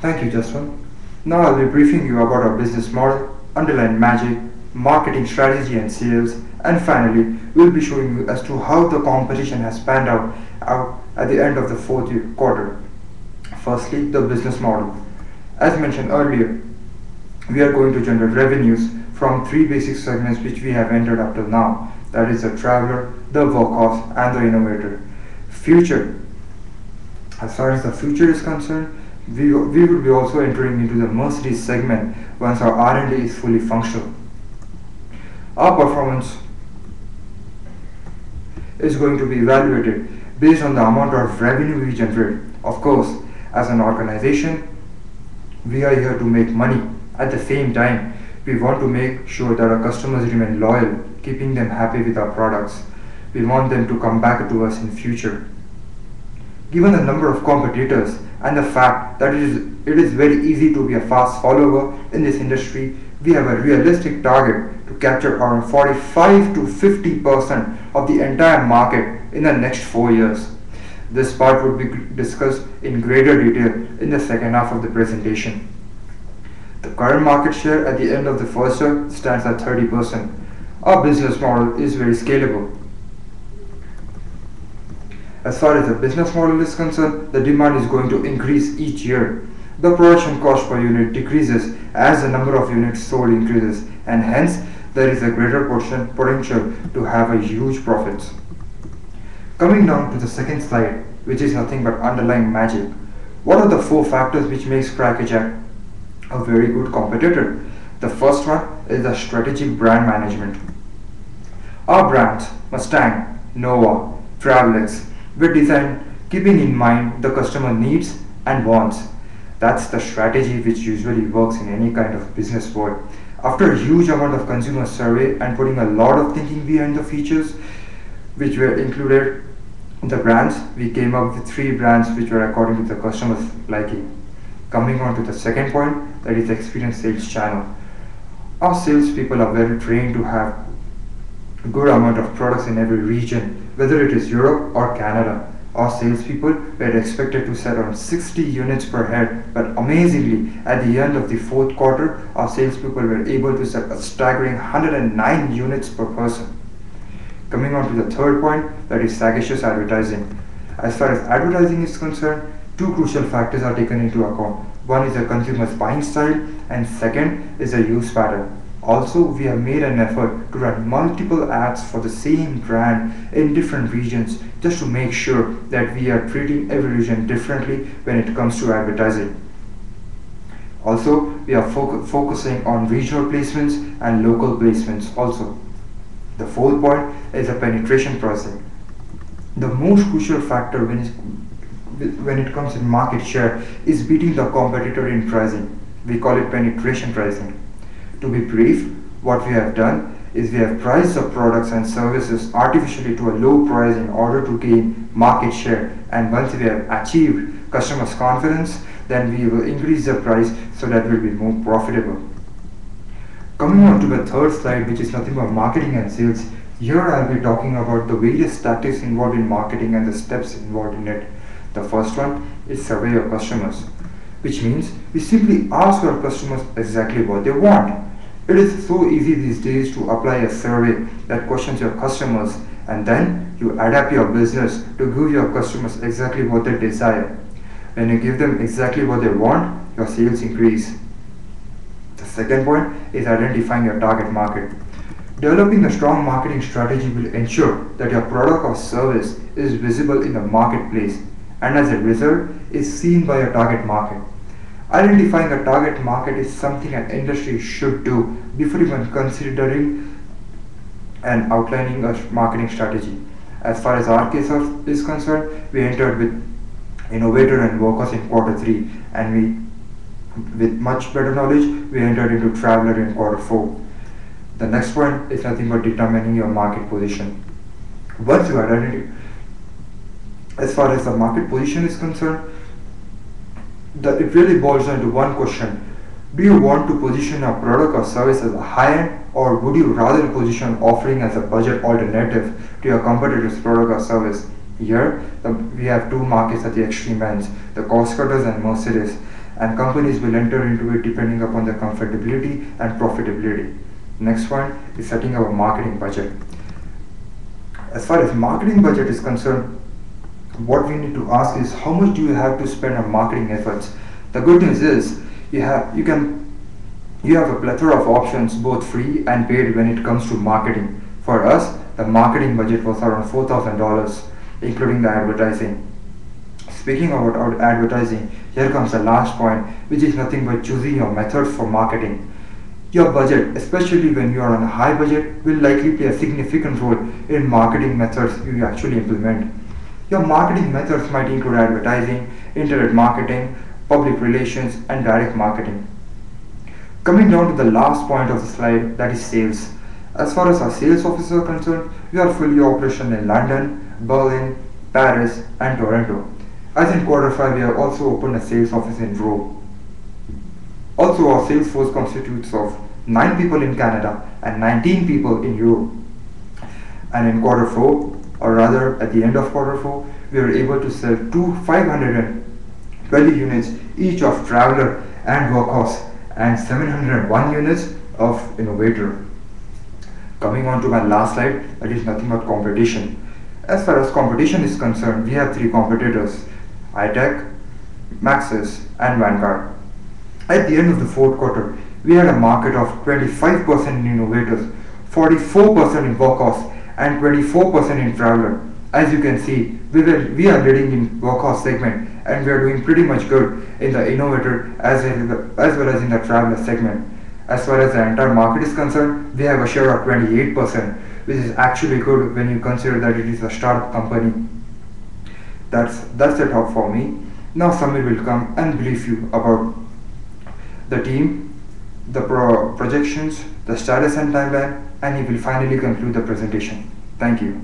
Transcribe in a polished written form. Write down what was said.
Thank you, Jaswant. Now I'll be briefing you about our business model, underlying magic, marketing strategy and sales, and finally, we'll be showing you as to how the competition has panned out at the end of the quarter. Firstly, the business model. As mentioned earlier, we are going to generate revenues from three basic segments which we have entered up till now. That is the traveler, the workhorse, and the innovator. Future. As far as the future is concerned, we will be also entering into the Mercedes segment once our R&D is fully functional. Our performance is going to be evaluated based on the amount of revenue we generate. Of course, as an organization, we are here to make money. At the same time, we want to make sure that our customers remain loyal, keeping them happy with our products. We want them to come back to us in future. Given the number of competitors and the fact that it is very easy to be a fast follower in this industry, we have a realistic target to capture around 45 to 50% of the entire market in the next 4 years. This part would be discussed in greater detail in the second half of the presentation. The current market share at the end of the first year stands at 30%. Our business model is very scalable. As far as the business model is concerned, the demand is going to increase each year. The production cost per unit decreases as the number of units sold increases, and hence there is a greater potential to have a huge profits. Coming down to the second slide, which is nothing but underlying magic. What are the four factors which makes Crackerjack a very good competitor? The first one is the strategic brand management. Our brands, Mustang, Nova, Travelex, were designed keeping in mind the customer needs and wants. That's the strategy which usually works in any kind of business world. After a huge amount of consumer survey and putting a lot of thinking behind the features which were included in the brands, we came up with three brands which were according to the customer's liking. Coming on to the second point, that is the experience sales channel. Our salespeople are well trained to have a good amount of products in every region, whether it is Europe or Canada. Our salespeople were expected to sell around 60 units per head, but amazingly, at the end of the fourth quarter, our salespeople were able to sell a staggering 109 units per person. Coming on to the third point, that is sagacious advertising. As far as advertising is concerned, two crucial factors are taken into account. One is the consumer's buying style, and second is the use pattern. Also, we have made an effort to run multiple ads for the same brand in different regions just to make sure that we are treating every region differently when it comes to advertising. Also, we are focusing on regional placements and local placements also. The fourth point is the penetration pricing. The most crucial factor when it comes in market share is beating the competitor in pricing. We call it penetration pricing. To be brief, what we have done is we have priced the products and services artificially to a low price in order to gain market share, and once we have achieved customers' confidence, then we will increase the price so that we will be more profitable. Coming on to the third slide, which is nothing but marketing and sales, here I will be talking about the various tactics involved in marketing and the steps involved in it. The first one is survey your customers, which means we simply ask our customers exactly what they want. It is so easy these days to apply a survey that questions your customers, and then you adapt your business to give your customers exactly what they desire. When you give them exactly what they want, your sales increase. The second point is identifying your target market. Developing a strong marketing strategy will ensure that your product or service is visible in the marketplace, and as a result is seen by your target market. Identifying a target market is something an industry should do before even considering and outlining a marketing strategy. As far as our case is concerned, we entered with innovator and workers in quarter 3, and with much better knowledge, we entered into traveler in quarter 4. The next point is nothing but determining your market position. Once you identify, as far as the market position is concerned, it really boils down to one question. Do you want to position a product or service as a high-end, or would you rather position offering as a budget alternative to your competitor's product or service? Here, we have two markets at the extreme ends, the cost cutters and Mercedes. and companies will enter into it depending upon their comfortability and profitability. Next one is setting up a marketing budget. As far as marketing budget is concerned, what we need to ask is how much do you have to spend on marketing efforts. The good news is you have a plethora of options, both free and paid, when it comes to marketing. For us, the marketing budget was around $4,000, including the advertising. Speaking about advertising, here comes the last point, which is nothing but choosing your methods for marketing. Your budget, especially when you are on a high budget, will likely play a significant role in marketing methods you actually implement. Your marketing methods might include advertising, internet marketing, public relations, and direct marketing. Coming down to the last point of the slide, that is sales. As far as our sales offices are concerned, we are fully operational in London, Berlin, Paris, and Toronto. As in quarter 5, we have also opened a sales office in Rome. Also, our sales force constitutes of 9 people in Canada and 19 people in Europe. And in quarter 4, or rather at the end of quarter 4, we were able to sell 520 units each of Traveler and Workhorse, and 701 units of Innovator. Coming on to my last slide, that is nothing but competition. As far as competition is concerned, we have 3 competitors: iTech, Maxis, and Vanguard. At the end of the 4th quarter, we had a market of 25% in Innovators, 44% in Workhorse, and 24% in Traveler. As you can see, we are leading in Workhorse segment, and we are doing pretty much good in the Innovator as well as in the Traveler segment. As far as the entire market is concerned, we have a share of 28%, which is actually good when you consider that it is a startup company. That's the top for me. Now Samir will come and brief you about the team, the projections, the status and timeline, and he will finally conclude the presentation. Thank you.